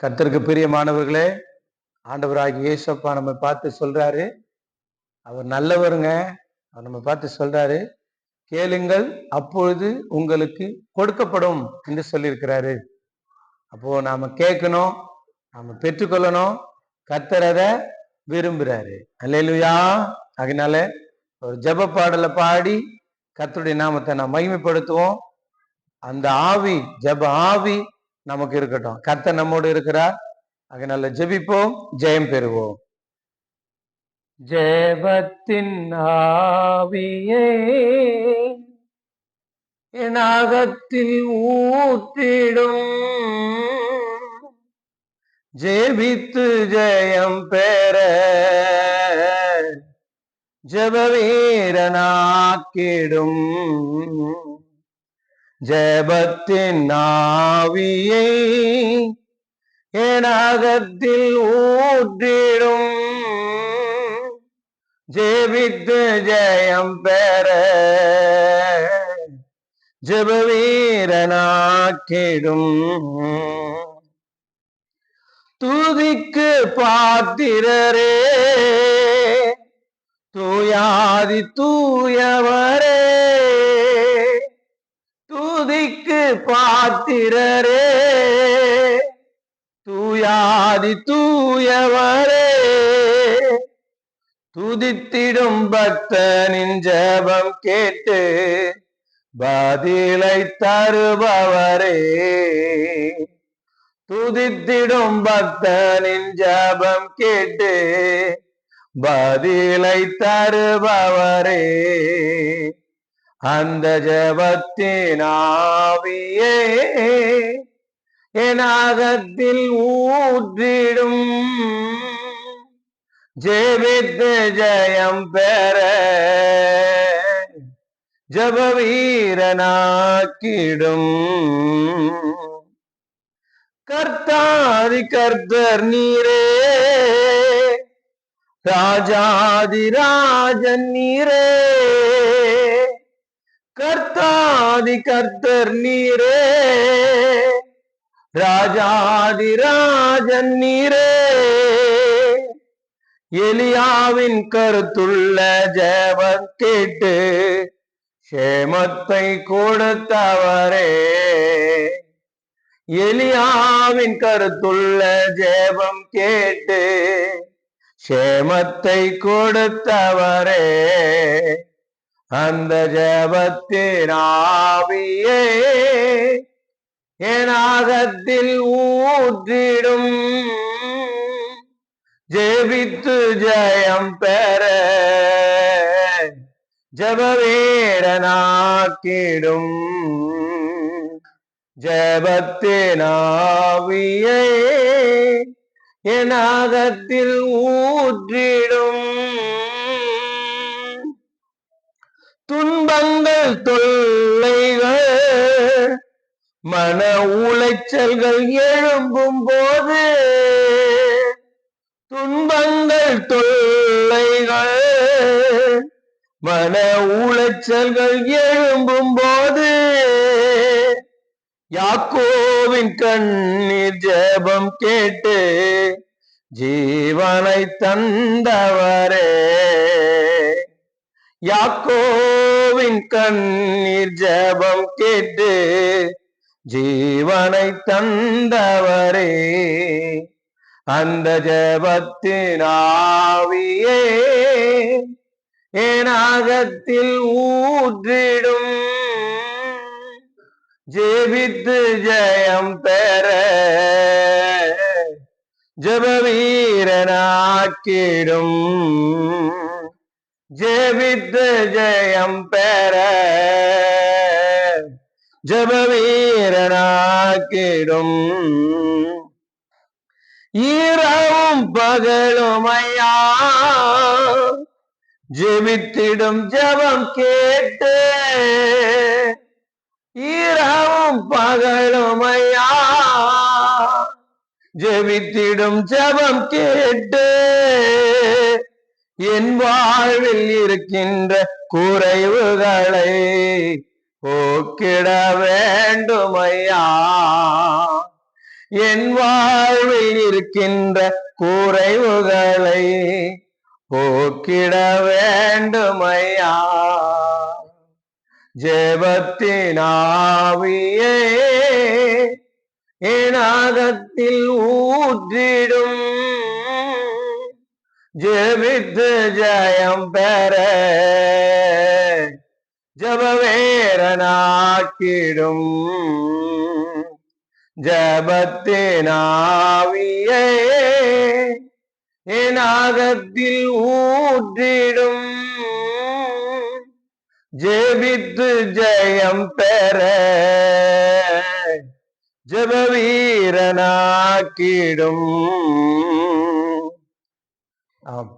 கர்த்தருக்கு பிரியமானவர்களே, ஆண்டவராகிய இயேசப்பா நம்ம பார்த்து சொல்றாரு, அவர் நல்லவருங்க. அவர் நம்ம பார்த்து சொல்றாரு, கேளுங்கள் அப்பொழுது உங்களுக்கு கொடுக்கப்படும் என்று சொல்லியிருக்கிறாரு. அப்போ நாம கேட்கணும், நாம பெற்றுக்கொள்ளணும். கர்த்தர் அதை விரும்புறாரு. அல்லேலூயா. அதனால ஒரு ஜெப பாடலை பாடி கர்த்தருடைய நாமத்தை நாம் மகிமைப்படுத்துவோம். அந்த ஆவி, ஜெப ஆவி நமக்கு இருக்கட்டும். கர்த்தர் நம்மோடு இருக்கிறார். அதனால ஜெபிப்போம், ஜெயம் பெறுவோம். ஜெபத்தின் ஆவியே என் அகத்தில் ஊற்றிடும், ஜெபித்து ஜெயம் பெற ஜெப வீரனாக்கிடும். ஜெபத்தின் ஆவியை என் அகத்தில் ஊற்றிடும், ஜெபித்து ஜெயம் பெற ஜெப வீரனாக்கிடும். துதிக்கு பாத்திரரே, தூயாதி தூயவரே, துதிக்கு பாத்திரரே, தூயாதி தூயவரே, துதித்திடும் பக்தனின் ஜெபம் கேட்டு பதிலை தருபவரே, துதித்திடும் பக்தனின் ஜெபம் கேட்டு பதிலை தருபவரே, அந்த ஜெபத்தின் ஆவியே என் அகத்தில் ஊற்றிடும், ஜெபித்து ஜெயம் பெற ஜெப வீரனாக்கிடும். கர்த்தாதி கர்த்தர் நீரே, ராஜாதி ராஜன் நீரே, கர்த்தாதி கர்த்தர் நீரே, ராஜாதி ராஜன் நீரே, எலியாவின் கருத்துள்ள ஜெபம் கேட்டு சேமத்தை கொடுத்தவரே, எலியாவின் கருத்துள்ள ஜெபம் கேட்டு சேமத்தை கொடுத்தவரே, அந்த ஜெபத்தின் ஆவியே என் அகத்தில் ஊற்றிடும், ஜெபித்து ஜெயம் பெற ஜெப வீரனாக்கிடும். ஜெபத்தின் ஆவியை என் அகத்தில் ஊற்றிடும், துன்பங்கள் தொல்லைகள் மன உளைச்சல்கள் எழும்பும் போது, துன்பங்கள் தொல்லைகள் மன உளைச்சல்கள் எழும்பும் போது, யாக்கோவின் கண்ணீர் ஜெபம் கேட்டு ஜீவனை தந்தவரே, யாக்கோவின் கண்ணீர் ஜெபம் கேட்டு ஜீவனை தந்தவரே, அந்த ஜெபத்தின் ஆவியே என் அகத்தில் ஊற்றிடும், ஜெபித்து ஜெயம் பெற ஜெப வீரனாக்கிடும், ஜெபித்து ஜெயம் பெற ஜெப வீரனாக்கிடும். இரவும் பகலுமையா ஜெபித்திடும் ஜெபம் கேட்டு, இரவும் பகலுமையா ஜெபித்திடும் ஜெபம் கேட்டு, என் வாழ்வில் இருக்கின்ற குறைவுகளை போக்கிட வேண்டுமையா, என் வாழ்வில் இருக்கின்ற குறைவுகளை போக்கிட வேண்டுமையா. ஜெபத்தின் ஆவியே என் அகத்தில் ஊற்றிடும், ஜெபித்து ஜெயம் பெற ஜபவேரனாக்கிடும். ஜபத்தின் ஆவியே என் அகத்தில் ஊற்றிடும், ஜெபித்து ஜெயம் பெற ஜபவீரனாக்கிடும். ஆம்.